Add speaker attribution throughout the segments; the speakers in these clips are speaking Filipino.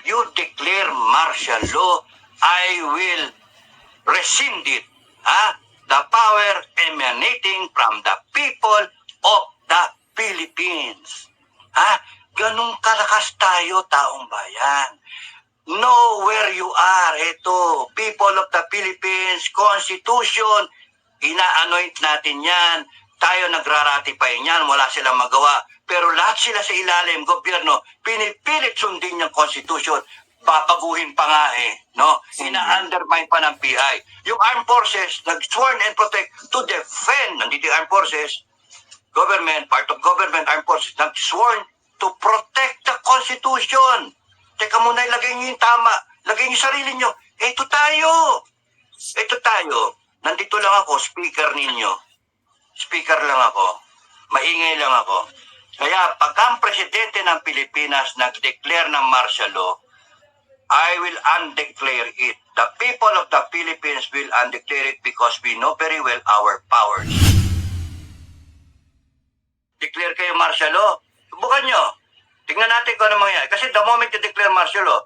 Speaker 1: you declare martial law, I will rescind it. The power emanating from the people of the Philippines. Ganun kalakas tayo, taong bayan. Know where you are. Ito, people of the Philippines, Constitution, ina-anoint natin yan. Tayo nagraratify niyan, wala silang magawa. Pero lahat sila sa ilalim, gobyerno, pinipilit sundin yung Constitution. Babaguhin pa nga no? Ina-undermine pa ng PI. Yung armed forces, nag-sworn and protect to defend, nandito yung armed forces, government, part of government, armed forces, nag-sworn to protect the Constitution. Teka muna, ilagay niyo yung tama. Lagay niyo sarili niyo. Ito tayo. Ito tayo. Nandito lang ako, speaker ninyo. Speaker lang ako. Maingay lang ako. Kaya pag ang presidente ng Pilipinas nag-declare ng martial law, I will undeclare it. The people of the Philippines will undeclare it because we know very well our powers. Declare kayo martial law. Subukan nyo. Tingnan natin kung ano mangyayari. Kasi the moment you declare martial law,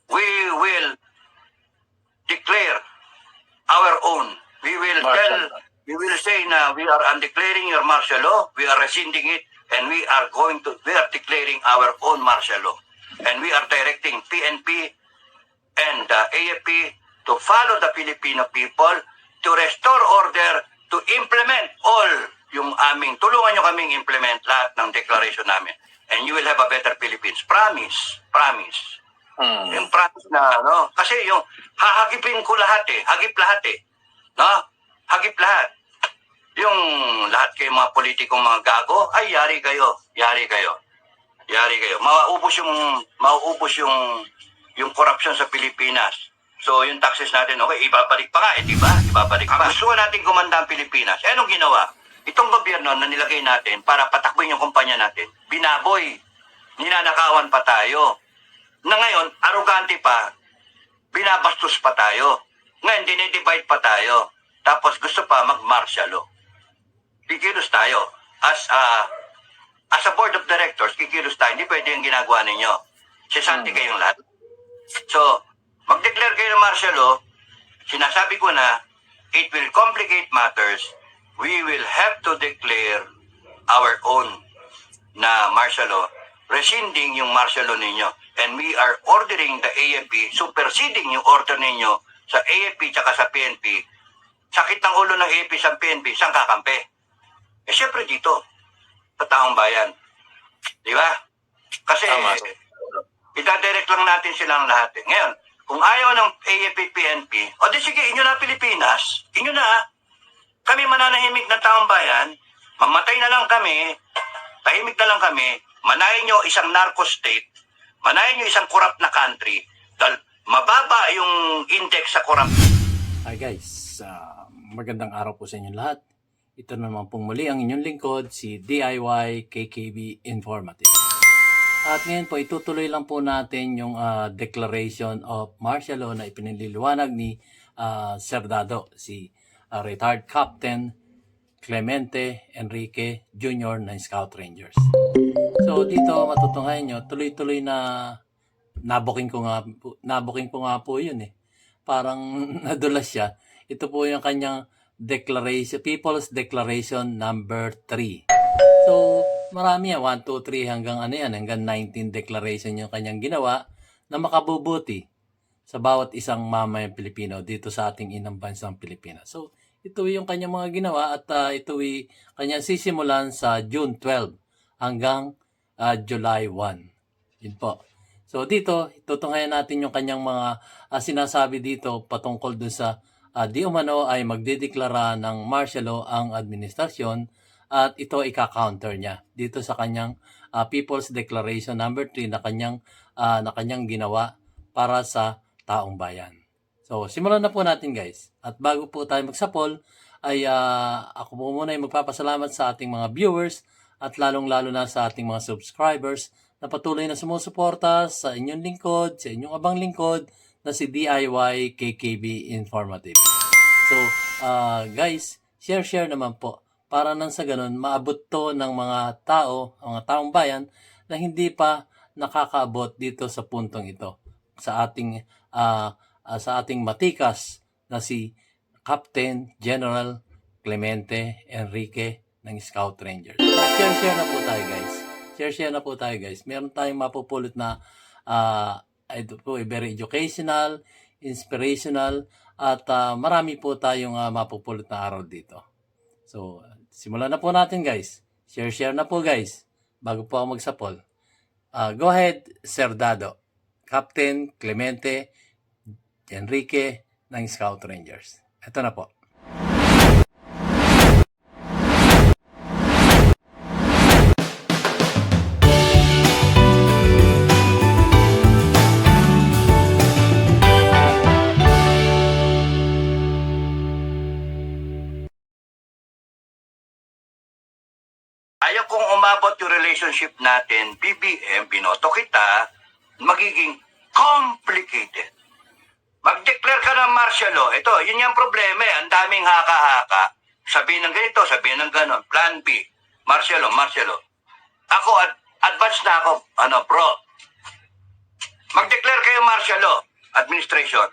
Speaker 1: we will declare our own. We will say na we are undeclaring your martial law, we are rescinding it, and we are declaring our own martial law. And we are directing PNP and the AFP to follow the Filipino people, to restore order, to implement all yung aming, tulungan nyo kaming implement lahat ng declaration namin. And you will have a better Philippines. Promise. Promise. Yung promise na, no? Kasi yung hahagipin ko lahat hagip lahat no? Hagip lahat. Yung lahat kayo mga politikong mga gago, ay yari kayo. Yari kayo. Yari kayo. Mauubos yung corruption sa Pilipinas. So, yung taxes natin, okay, ibabalik pa nga, di ba? Ibabalik pa. Gusto natin gumanda ang Pilipinas. Eh, anong ginawa? Itong gobyerno na nilagay natin para patakbuhin yung kumpanya natin, binaboy. Ninanakawan pa tayo. Na ngayon, arugante pa, binabastos pa tayo. Ngayon, dinidivide pa tayo. Tapos gusto pa mag-martial law. Kikilos tayo. As a board of directors, kikilos tayo. Hindi pwede yung ginagawa ninyo. Sisanti kayong lahat. So, mag-declare kayo ng martial law, sinasabi ko na, it will complicate matters. We will have to declare our own na martial law, rescinding yung martial law ninyo. And we are ordering the AFP, superseding yung order ninyo sa AFP tsaka sa PNP. Sakit ng ulo ng AFP sa PNP, saan kakampi? Eh, syempre dito, sa taong bayan. Di ba? Kasi, itadirect lang natin silang lahat. Ngayon, kung ayaw ng AFP, PNP, o di sige, inyo na Pilipinas, inyo na, kami mananahimik na taong bayan, mamatay na lang kami, tahimik na lang kami, manahin nyo isang narco state, manahin nyo isang corrupt na country, dahil mababa yung index sa corrupt.
Speaker 2: Hi guys, magandang araw po sa inyo lahat. Ito naman pong muli ang inyong lingkod, si DIY KKB Informative. At ngayon po, itutuloy lang po natin yung Declaration of Martial Law na ipinililiwanag ni Sir Dado, si retired Captain Clemente Enrique Jr. ng Scout Rangers. So dito matutungayan nyo, tuloy-tuloy na nabuking ko nga po yun Parang nadulas siya. Ito po yung kanyang declaration, People's Declaration number 3. So marami yan, 1, 2, 3 hanggang hanggang 19 declaration yung kanyang ginawa na makabubuti sa bawat isang mamayang Pilipino dito sa ating inang bansang Pilipinas. So, ito yung kanyang mga ginawa at ito yung kanyang sisimulan sa June 12 hanggang July 1. Yun po. So, dito, tutunghayan natin yung kanyang mga sinasabi dito patungkol dun sa di umano ay magdedeklara ng martial law ang administrasyon at ito ika-counter niya dito sa kanyang People's Declaration number 3 na kanyang ginawa para sa taong bayan. So, simulan na po natin guys. At bago po tayo magsapol, ay ako po muna ay magpapasalamat sa ating mga viewers at lalong-lalo na sa ating mga subscribers na patuloy na sumusuporta sa inyong lingkod, sa inyong abang lingkod na si DIY KKB Informative. So, guys, share naman po para nang sa ganun maabot to ng mga taong bayan na hindi pa nakakaabot dito sa puntong ito. sa ating matikas na si Captain General Clemente Enrique ng Scout Rangers. Share na po tayo, guys. Share na po tayo, guys. Meron tayong mapupulot na ito po, very educational, inspirational, at marami po tayong mapupulot na araw dito. So, simulan na po natin, guys. Share na po, guys, bago po ako magsapol. Go ahead, Sir Dado. Captain Clemente Enrique ng Scout Rangers. Ito na po.
Speaker 1: Ayaw kung umabot yung relationship natin, BBM, binoto kita, magiging complicated. Mag-declare ka ng martial law. Ito, yun yung problema eh. Ang daming haka-haka. Sabihin ng ganito, sabihin ng ganon. Plan B. Martial law. Ako, advance na ako. Bro. Mag-declare kayo martial law. Administration.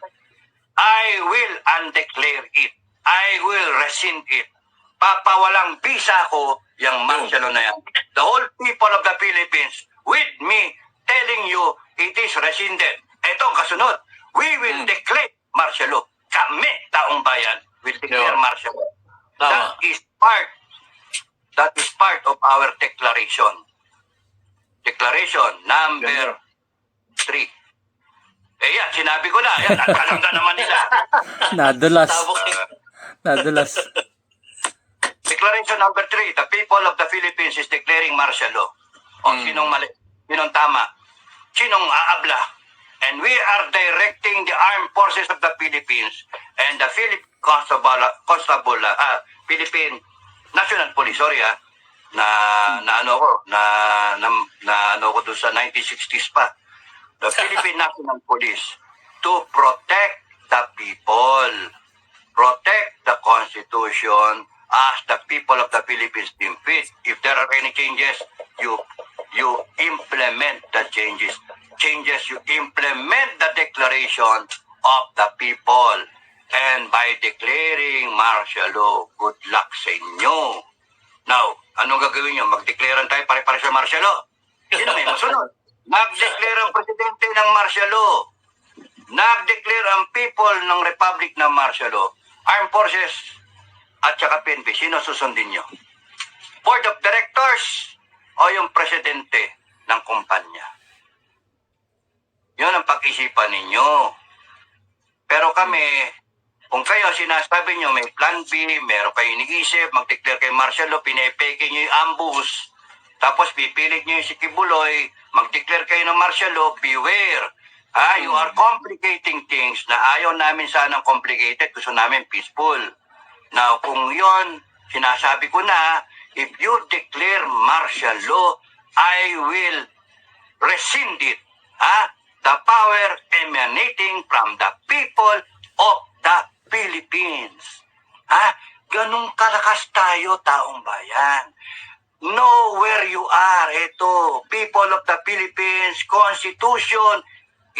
Speaker 1: I will undeclare it. I will rescind it. Papawalang visa ko yung martial law na yan. The whole people of the Philippines with me telling you it is rescinded. Ito ang kasunod. We will declare martial law. Kami, taong bayan, will declare martial law. That is part of our declaration. Declaration number 3. Yan, sinabi ko na. Yan, alam na naman nila.
Speaker 2: Nadulas.
Speaker 1: Declaration number 3. The people of the Philippines is declaring martial law. O sinong mali? Sinong tama? Sinong aabla? And we are directing the armed forces of the Philippines and the Philippine National Police, na ano ko doon sa 1960s pa. The Philippine National Police to protect the people, protect the Constitution as the people of the Philippines deem fit. If there are any changes, you implement the changes. You implement the declaration of the people. And by declaring martial law, good luck sa inyo. Now, anong gagawin nyo? Mag-declarean tayo pare-pare sa martial law. Sino may masunod? Nag-declare ang presidente ng martial law. Nag-declare ang people ng republic ng martial law. Armed Forces at saka PNP, sino susundin nyo? Board of Directors o yung presidente ng kumpanya? Yun ang pag-isipan ninyo. Pero kami, kung kayo sinasabi nyo may plan B, meron kayo iniisip, mag-declare kayo martial law, pinepeke nyo yung ambush, tapos pipilit nyo yung si Kibuloy, mag-declare kayo ng martial law, beware. You are complicating things na ayaw namin sanang complicated, gusto namin peaceful. Now, kung yon sinasabi ko na, if you declare martial law, I will rescind it. The power emanating from the people of the Philippines. Ganun kalakas tayo, taong bayan. Know where you are. Ito, people of the Philippines, Constitution,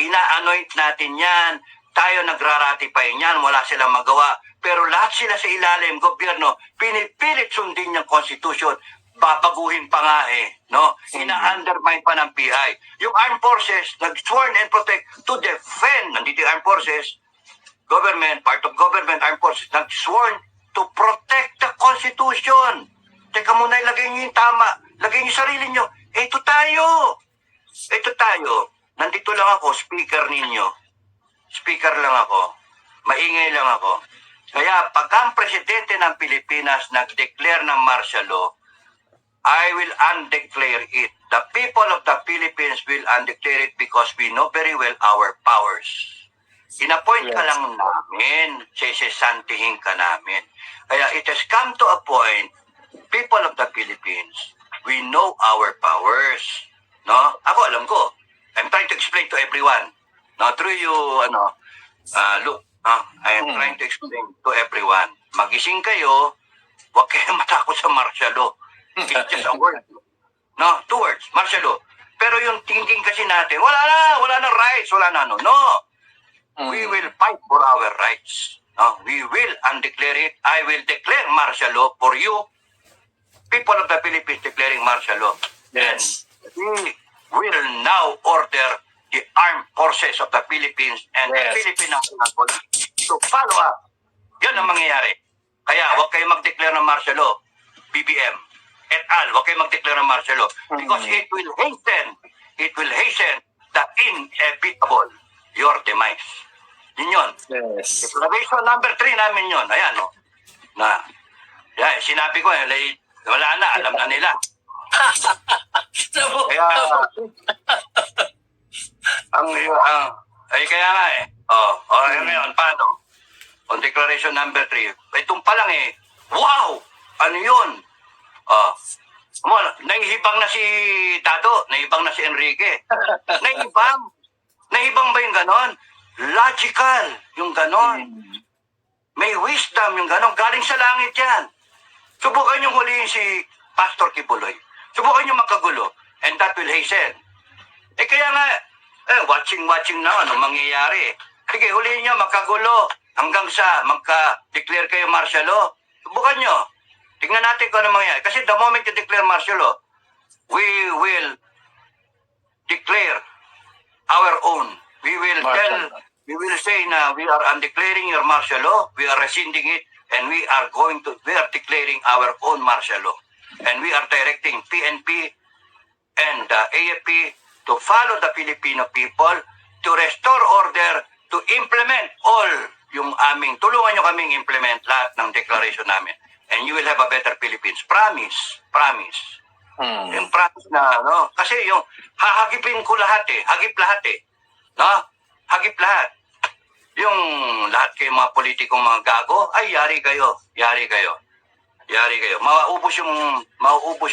Speaker 1: ina-anoint natin yan. Tayo nagraratify niyan, wala silang magawa. Pero lahat sila sa ilalim, gobyerno, pinipilit sundin yung Constitution. Babaguhin pa nga no? Ina-undermine pa ng PI. Yung armed forces, nag-sworn and protect to defend, nandito yung armed forces, government, part of government, armed forces, nag-sworn to protect the Constitution. Teka muna, ilagay nyo yung tama. Lagay nyo sarili nyo. Ito tayo. Nandito lang ako, speaker ninyo. Speaker lang ako. Maingay lang ako. Kaya pag ang presidente ng Pilipinas nag-declare ng martial law, I will undeclare it. The people of the Philippines will undeclare it because we know very well our powers. Inappoint ka lang namin, sesantihin ka namin. Kaya it has come to a point, people of the Philippines, we know our powers. No? Ako, alam ko. I'm trying to explain to everyone. No, through you, look, I am trying to explain to everyone. Magising kayo, huwag kayong matakot sa martial law. It's just a word. No, 2 words, martial law. Pero yung thinking kasi natin, wala na rights, wala na ano. No, we will fight for our rights. No, we will undeclare it. I will declare martial law for you, people of the Philippines declaring martial law.
Speaker 3: Yes.
Speaker 1: And we will now order the armed forces of the Philippines and the
Speaker 3: Yes.
Speaker 1: Philippine National Police to follow up. Yan ang mangyayari. Kaya huwag kayo mag-declare ng martial law, BBM et al. Huwag kayo mag-declare ng martial law because it will hasten the inevitable, your demise. Yun yun.
Speaker 3: Yes.
Speaker 1: Declaration number 3 namin yun. Ayan, no. Yan, sinabi ko, wala na, alam na nila. Kaya, kaya nga ngayon, paano? On declaration number 3, itong pa lang wow! Ano yun? Naihibang na si Tato, naihibang na si Enrique. Naihibang ba yung ganon? Logical yung ganon. May wisdom yung ganon. Galing sa langit yan. Subukan yung huliin si Pastor Kibuloy. Subukan yung magkagulo. And that will hasten. Kaya nga, watching na ano mangyayari. Sige, huliin nyo, magkagulo. Hanggang sa magka-declare kayo martial law. Subukan nyo. Tingnan natin kung ano mangyayari. Kasi the moment you declare martial law, we will declare our own. We will say na we are undeclaring your martial law, we are rescinding it, and we are declaring our own martial law. And we are directing PNP and the AFP to follow the Filipino people, to restore order, to implement all yung tulungan nyo kaming implement lahat ng declaration namin. And you will have a better Philippines. Promise. Yung promise na, no? Kasi yung hahagipin ko lahat hagip lahat no? Hagip lahat. Yung lahat kayo mga politikong mga gago, ay yari kayo. Mauubos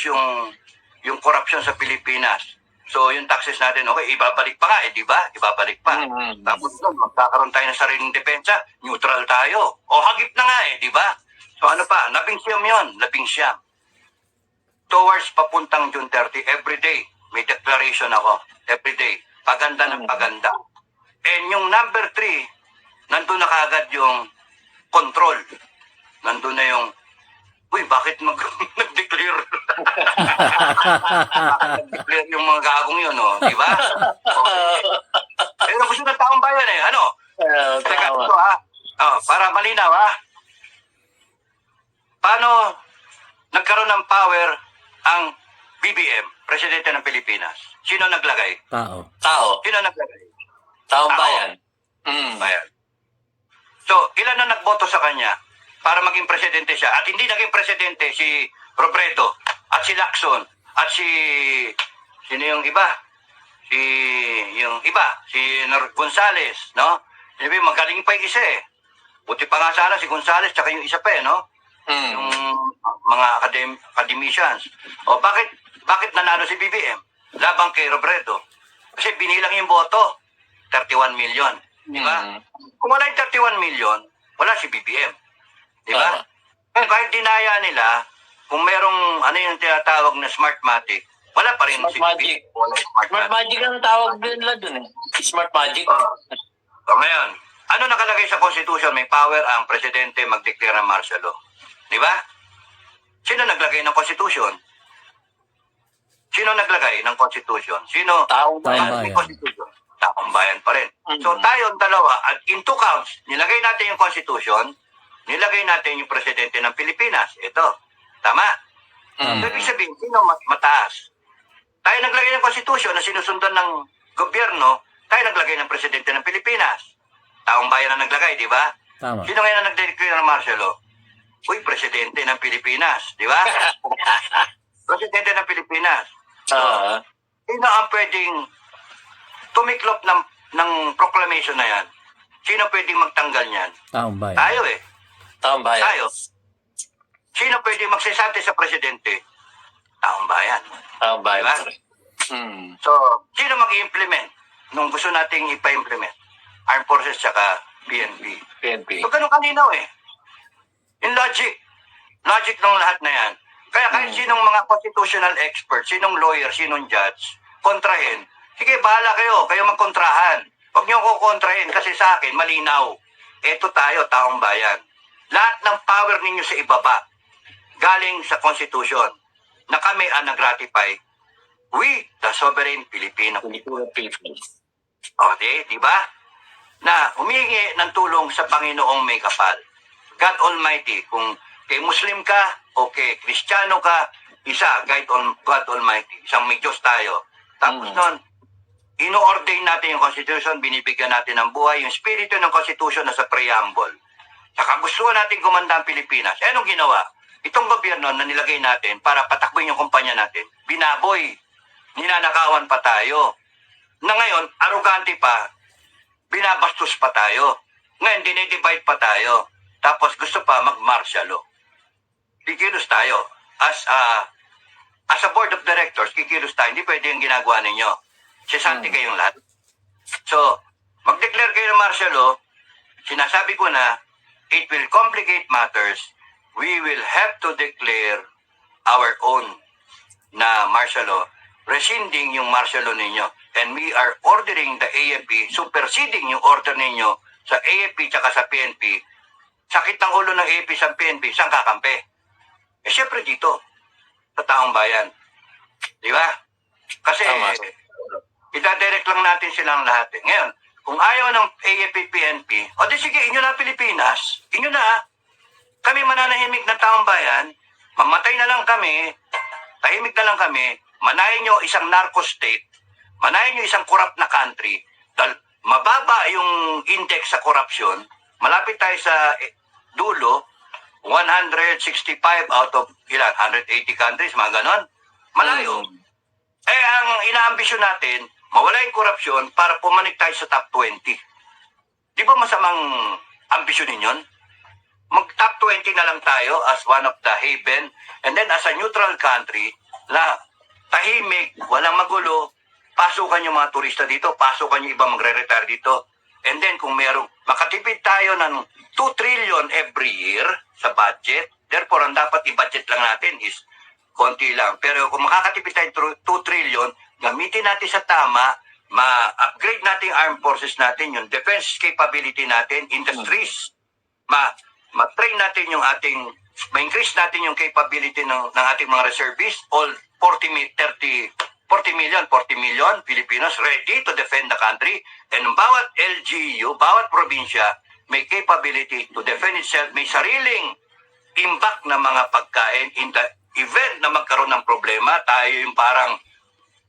Speaker 1: yung corruption sa Pilipinas. So yung taxes natin, okay, ibabalik pa nga di ba? Ibabalik pa. Tapos doon, magkakaroon tayo ng sariling depensa, neutral tayo. O hagip na nga di ba? So ano pa, 11 yun, 11. Towards papuntang June 30, every day, may declaration ako. Every day. Paganda ng paganda. And yung number 3, nandun na kaagad yung control. Nandun na yung, bakit nag-declare? Nag-declare yung mga gagong yun, di ba? Okay. Gusto ng taong bayan ano? Teka, ito para malinaw Paano nagkaroon ng power ang BBM, Presidente ng Pilipinas? Sino naglagay?
Speaker 3: Tao.
Speaker 1: Sino naglagay?
Speaker 3: Taong bayan.
Speaker 1: Bayan. So, ilan na nagboto sa kanya para maging presidente siya? At hindi naging presidente si Robredo at si Lacson at sino yung iba? Si Gonzales, no? Sabi, magaling pa yung isa Buti pa nga sana si Gonzales tsaka yung isa pa no? Yung mga academicians. O bakit nanalo si BBM? Labang kay Robredo. Kasi binilang yung boto. 31 million. Di ba? Kung wala yung 31 million, wala si BBM. Di ba? Kahit dinaya nila, kung merong yung tinatawag na Smartmatic, wala pa rin
Speaker 3: Smart
Speaker 1: si
Speaker 3: Magic.
Speaker 1: BBM.
Speaker 3: Smart Magic ang tawag nila dun Smart Magic.
Speaker 1: So ngayon, ano nakalagay sa Constitution? May power ang Presidente mag-declare ng martial law. Di ba? Sino naglagay ng Constitution? Sino naglagay ng Constitution? Sino?
Speaker 3: Taong bayan.
Speaker 1: May Constitution. Taong bayan pa rin. So tayong dalawa, at in 2 counts, nilagay natin yung Constitution, nilagay natin yung Presidente ng Pilipinas. Ito. Tama? Ibig sabihin, sino mataas? Tayo naglagay ng Constitution na sinusundan ng gobyerno, tayo naglagay ng Presidente ng Pilipinas. Taong bayan na naglagay, di ba?
Speaker 2: Tama.
Speaker 1: Sino ngayon na nag-declare ng martial law? Presidente ng Pilipinas, di ba? Presidente ng Pilipinas. Sino ang pwedeng tumiklop ng proclamation na yan? Sino pwedeng magtanggal niyan?
Speaker 2: Taong bayan.
Speaker 1: Tayo
Speaker 3: Taong bayan.
Speaker 1: Tayo. Sino pwedeng magsisante sa presidente? Taong bayan.
Speaker 3: Taong bayan.
Speaker 1: Diba? So, sino mag-i-implement nung gusto nating ipa-implement? Armed Forces tsaka PNP. So, ganun kalinaw In logic ng lahat na yan. Kaya kahit sinong mga constitutional expert, sinong lawyer, sinong judge, kontrahin, sige, bahala kayo. Kayo magkontrahan. Huwag niyo ko kontrahin kasi sa akin, malinaw. Ito tayo, taong bayan. Lahat ng power ninyo sa ibaba, galing sa Constitution, na kami ang nag-ratify, we, the sovereign Filipino.
Speaker 3: Filipino people.
Speaker 1: O, di ba? Na humingi ng tulong sa Panginoong may kapal. God Almighty, kung kay Muslim ka o kay Kristiyano ka, isa, God Almighty, isang may Diyos tayo. Tapos nun, ino-ordain natin yung Constitution, binibigyan natin ng buhay, yung spirito ng Constitution na sa preamble. Saka gusto natin gumanda ang Pilipinas. Eh, anong ginawa? Itong gobyerno na nilagay natin para patakbuhin yung kumpanya natin, binaboy, ninanakawan pa tayo. Na ngayon, arugante pa, binabastos pa tayo. Ngayon, dinidivide pa tayo. Tapos gusto pa mag-martial law. Kikilos tayo. As a board of directors, kikilos tayo. Hindi pwede yung ginagawa ninyo. Sisanti kayong lahat. So, mag-declare kayo ng martial law, sinasabi ko na, it will complicate matters. We will have to declare our own na martial law, rescinding yung martial law ninyo. And we are ordering the AFP, superseding yung order ninyo sa AFP tsaka sa PNP. Sakit ng ulo ng AFP sa PNP, saan kakampi? Eh, syempre dito, sa taong bayan. Di ba? Kasi,
Speaker 3: Tama.
Speaker 1: itadirect lang natin silang lahat. Ngayon, kung ayaw ng AFP, PNP, o di sige, inyo na Pilipinas, inyo na, kami mananahimik ng taong bayan, mamatay na lang kami, tahimik na lang kami, manahin nyo isang narco state, manahin nyo isang corrupt na country, dahil mababa yung index sa corruption, malapit tayo sa dulo, 165 out of ilan, 180 countries, mga ganon. Malayo. Eh, ang inaambisyon natin, mawala yung korupsyon para pumanik tayo sa top 20. Di ba masamang ambisyonin yun? Mag-top 20 na lang tayo as one of the haven, and then as a neutral country, na tahimik, walang magulo, pasukan yung mga turista dito, pasukan yung iba magre-retire dito. And then kung merong makatipid tayo ng 2 trillion every year sa budget, therefore ang dapat i-budget lang natin is konti lang. Pero kung makakatipid tayo 2 trillion, gamitin natin sa tama, ma-upgrade natin armed forces natin, yung defense capability natin, industries, ma-train natin yung ating, ma-increase natin yung capability ng ating mga reservists, all 40 million Filipinos ready to defend the country, and bawat LGU, bawat probinsya may capability to defend itself, may sariling imbak na mga pagkain in the event na magkaroon ng problema. Tayo yung parang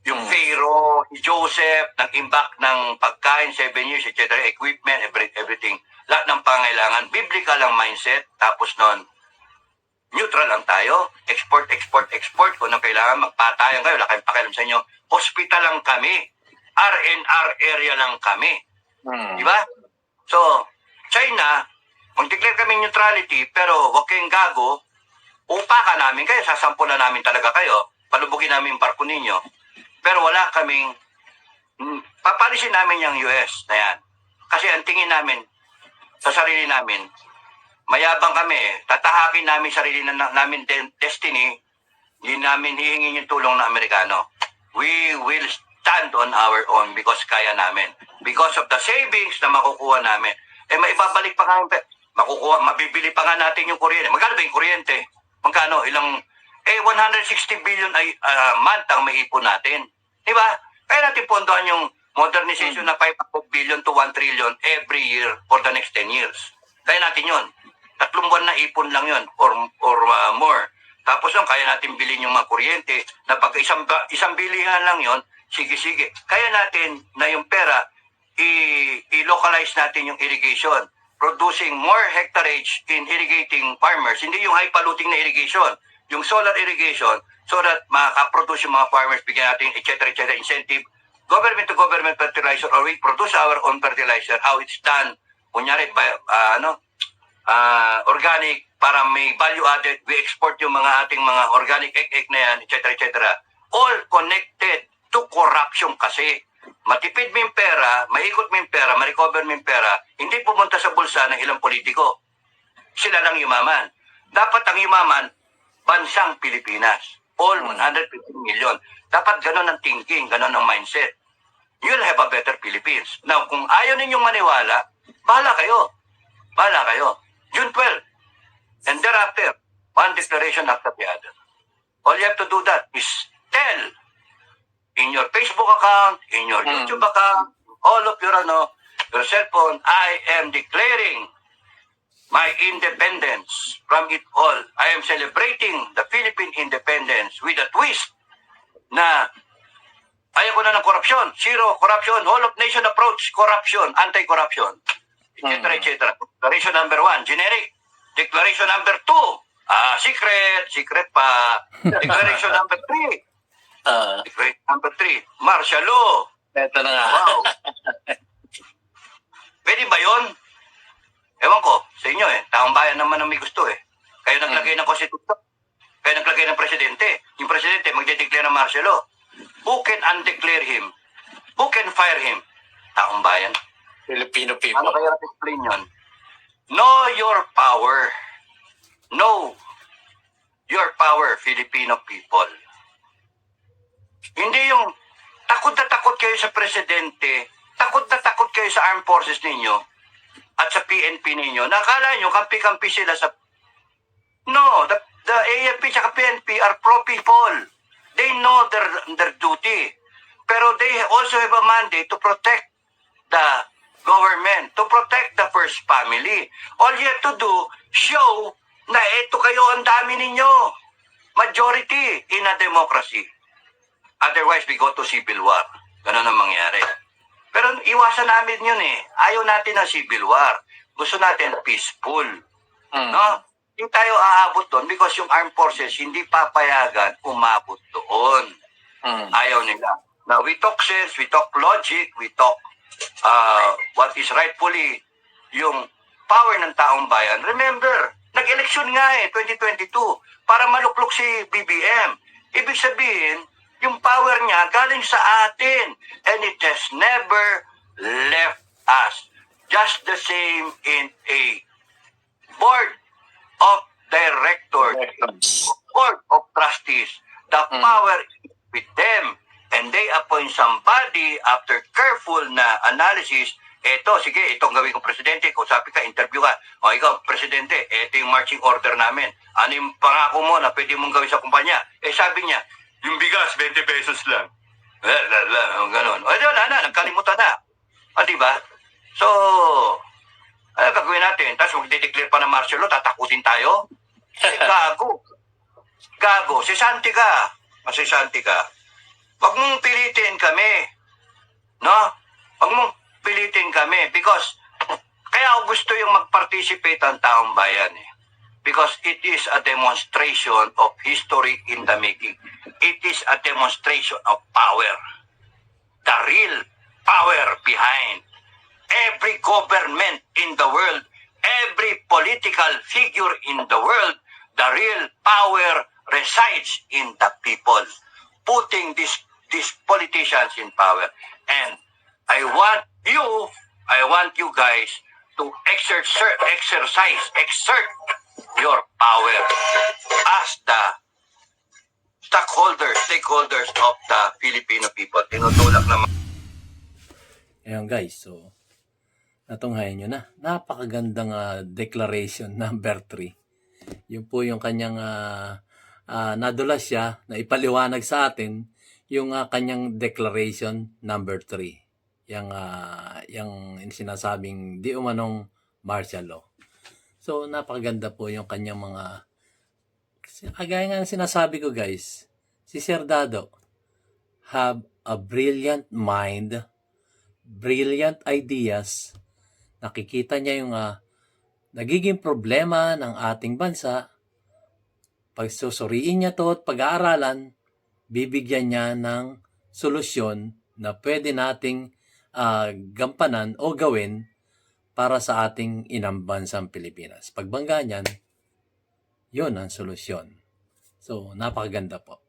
Speaker 1: yung Pharaoh, Joseph, nag-imbak ng pagkain, 7 years, etc., equipment, everything. Lahat ng pangailangan, biblical ang mindset, tapos nun, neutral lang tayo, export. Kung anong kailangan, magpatayan kayo, wala kayong pakialam sa inyo. Hospital lang kami, R&R area lang kami. Di ba? So, China, mag-declare kami neutrality, pero huwag kayong gago, upakan namin kayo, sasampulan namin talaga kayo, palubugin namin yung barko ninyo. Pero wala kaming, papalisin namin yung US na yan. Kasi ang tingin namin, sa sarili namin, mayabang kami, tatahakin namin sarili namin destiny, hindi namin hihingin yung tulong ng Amerikano. We will stand on our own because kaya namin. Because of the savings na makukuha namin. Eh, maibabalik pa kami, mabibili pa nga natin yung kuryente. Magkano ba yung kuryente? Magkano? 160 billion ay month ang maipon natin. Di ba? Kaya natin pondohan yung modernization na 5 billion to 1 trillion every year for the next 10 years. Kaya natin yun. 3 buwan na ipon lang yun or more. Tapos yun, kaya natin bilhin yung mga kuryente na pag isang bilihan lang yun, sige. Kaya natin na yung pera, i-localize natin yung irrigation. Producing more hectarage in irrigating farmers. Hindi yung high polluting na irrigation. Yung solar irrigation, so that makaproduce yung mga farmers, bigyan natin, etc., incentive. Government-to-government fertilizer, or we produce our own fertilizer. How it's done, kunyari, organic, para may value added, we export yung mga ating mga organic egg na yan, etc. All connected to corruption kasi. Matipid mo yung pera, maikot mo yung pera, ma-recover mo yung pera, hindi pumunta sa bulsa ng ilang politiko. Sila lang yumaman. Dapat ang yumaman, bansang Pilipinas. all 150 million. Dapat ganun ang thinking, ganun ang mindset. You'll have a better Philippines. Now, kung ayaw ninyong maniwala, bahala kayo. Bahala kayo. June 12. And thereafter, one declaration after the other. All you have to do that is tell in your Facebook account, in your YouTube account, all of your cell phone, I am declaring my independence from it all. I am celebrating the Philippine independence with a twist na ayaw ko na ng korupsyon, zero corruption, whole of nation approach, corruption, anti-corruption, etc. etc. Declaration number 1, generic. Declaration number 2, secret pa. Declaration number 3, declaration number 3, martial law.
Speaker 3: Ito na nga.
Speaker 1: Wow. Pwede ba yun? Ewan ko, sa inyo taong bayan naman ang may gusto Kayo naglagay ng konstitusyon. Kayo naglagay ng presidente. Yung presidente magde-declare ng martial law. Who can undeclare him? Who can fire him? Taong bayan.
Speaker 3: Filipino
Speaker 1: Ano
Speaker 3: people.
Speaker 1: kaya explain yun? Know your power. Know your power, Filipino people. Hindi yung takot na takot kayo sa presidente, takot na takot kayo sa armed forces ninyo at sa PNP ninyo. Nakala nyo, kampi-kampi sila sa... No, the AFP at PNP are pro-people. They know their duty. Pero they also have a mandate to protect the government, to protect the first family. All you have to do, show na ito kayo ang dami ninyo. Majority in a democracy. Otherwise, we go to civil war. Ganun ang mangyari. Pero iwasan namin yun Ayaw natin ng civil war. Gusto natin peaceful. No? Hindi tayo aabot doon because yung armed forces hindi papayagan umabot doon. Ayaw nila. Now, we talk sense, we talk logic, we talk what is rightfully yung power ng taong bayan. Remember, nag-eleksyon nga 2022 para maluklok si BBM. Ibig sabihin, yung power niya galing sa atin and it has never left us. Just the same in a board of directors, board of trustees. The power is with them and they appoint somebody after careful na analysis. Eto, sige, itong gawin kong presidente. Kausapin ka, interview ka. O ikaw, presidente, eto yung marching order namin. Ano yung pangako mo na pwede mong gawin sa kumpanya? Sabi niya, yung bigas, 20 pesos lang. Ganun. Wala na, nagkalimutan na. Diba? So, ano gagawin natin? Tapos magde-declare pa ng martial law, tatakutin tayo? Gago. Gago. Sisanti ka. Masisanti ka. Wag mong pilitin kami. No? Wag mong pilitin kami because kaya ako gusto yung mag-participate ang taong bayan because it is a demonstration of history in the making. It is a demonstration of power. The real power behind every government in the world, every political figure in the world, the real power resides in the people. Putting these politicians in power. And I want you guys to exert your power as the stakeholders of the Filipino people. Tinutulak naman.
Speaker 2: Ayan guys, so natunghayan nyo na. Napakagandang declaration number 3. Yun po yung kanyang nadulas siya na ipaliwanag sa atin yung kanyang declaration number 3. Yung sinasabing di umanong martial law. So, napakaganda po yung kanyang mga kagaya nga sinasabi ko guys, si Sir Dado have a brilliant mind, brilliant ideas. Nakikita niya yung nagiging problema ng ating bansa. Pag susuriin niya to at pag-aaralan, bibigyan niya ng solusyon na pwede nating gampanan o gawin para sa ating inang bansang Pilipinas. Pagbangga niyan, yun ang solusyon. So, napakaganda po.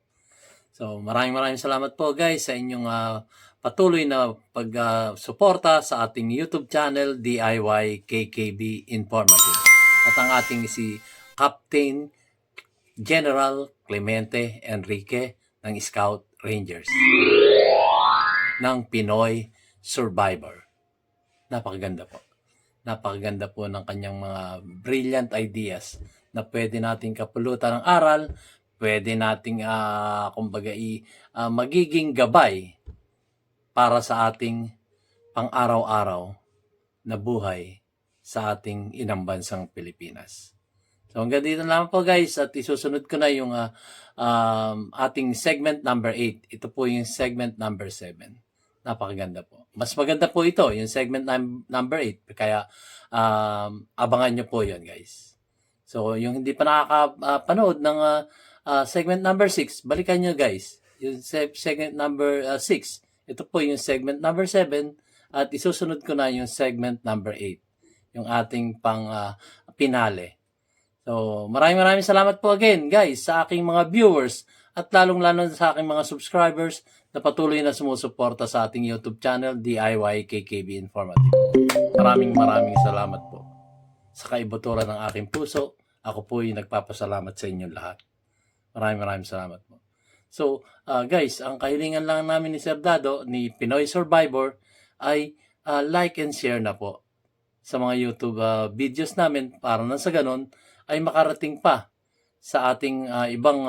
Speaker 2: So, maraming salamat po guys sa inyong patuloy na pag-suporta sa ating YouTube channel, DIY KKB Informative. At ang ating si Captain General Clemente Enrique ng Scout Rangers ng Pinoy Survivor. Napakaganda po. Napakaganda po ng kanyang mga brilliant ideas na pwede nating kapulutan ng aral, pwede nating magiging gabay para sa ating pang-araw-araw na buhay sa ating inang bansang Pilipinas. So hanggang dito lang po guys, at isusunod ko na yung ating segment number 8. Ito po yung segment number 7. Napakaganda po. Mas maganda po ito, yung segment number 8. Kaya abangan nyo po yun guys. So yung hindi pa nakakapanood ng segment number 6, balikan nyo guys. Yung segment number 6. Ito po yung segment number 7. At isusunod ko na yung segment number 8. Yung ating pang pinale. So, maraming salamat po again, guys, sa aking mga viewers at lalong-lalo sa aking mga subscribers na patuloy na sumusuporta sa ating YouTube channel, DIY KKB Informative. Maraming salamat po. Sa kaibuturan ng aking puso, ako po yung nagpapasalamat sa inyong lahat. Maraming salamat po. So, guys, ang kahilingan lang namin ni Sir Dado, ni Pinoy Survivor, ay like and share na po sa mga YouTube videos namin para na sa ganun ay makarating pa sa ating ibang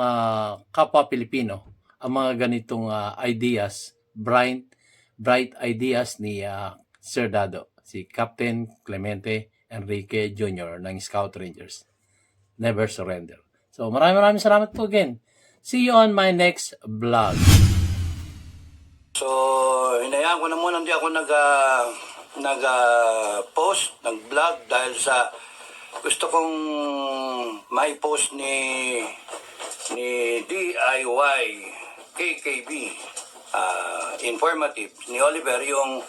Speaker 2: kapwa Pilipino ang mga ganitong ideas, bright ideas ni Sir Dado, si Captain Clemente Enrique Jr. ng Scout Rangers. Never surrender. So maraming salamat po again. See you on my next vlog.
Speaker 1: So, hinayaan ko na muna hindi ako nag-post, nag-vlog dahil sa gusto kong may post ni DIY KKB Informative ni Oliver yung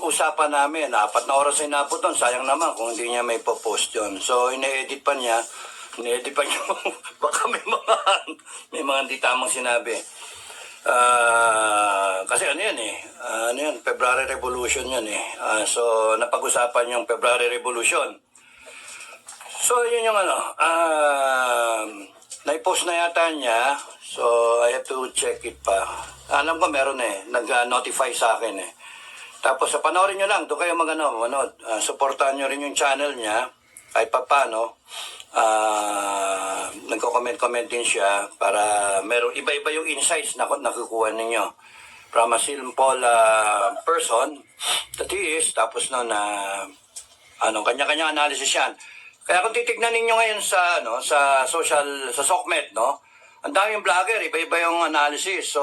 Speaker 1: usapan namin. 4 na oras ay napot doon. Sayang naman kung hindi niya may post yun. So, ine-edit pa niya. Baka may mga hindi tamang sinabi. Kasi ano yan February Revolution yan so napag-usapan yung February Revolution. So yun yung na-post na yata niya, so I have to check it pa. Alam ko meron nag-notify sa akin Tapos panoorin nyo lang, doon kayo manood. Supportahan nyo rin yung channel niya, kahit pa paano. Nagko-comment din siya para meron iba-iba yung insights na nakukuha ninyo from a simple person that he is, tapos kanya-kanya analysis yan. Kaya kung titignan ninyo ngayon sa SOCMED, ang daming vlogger, iba-iba yung analysis. So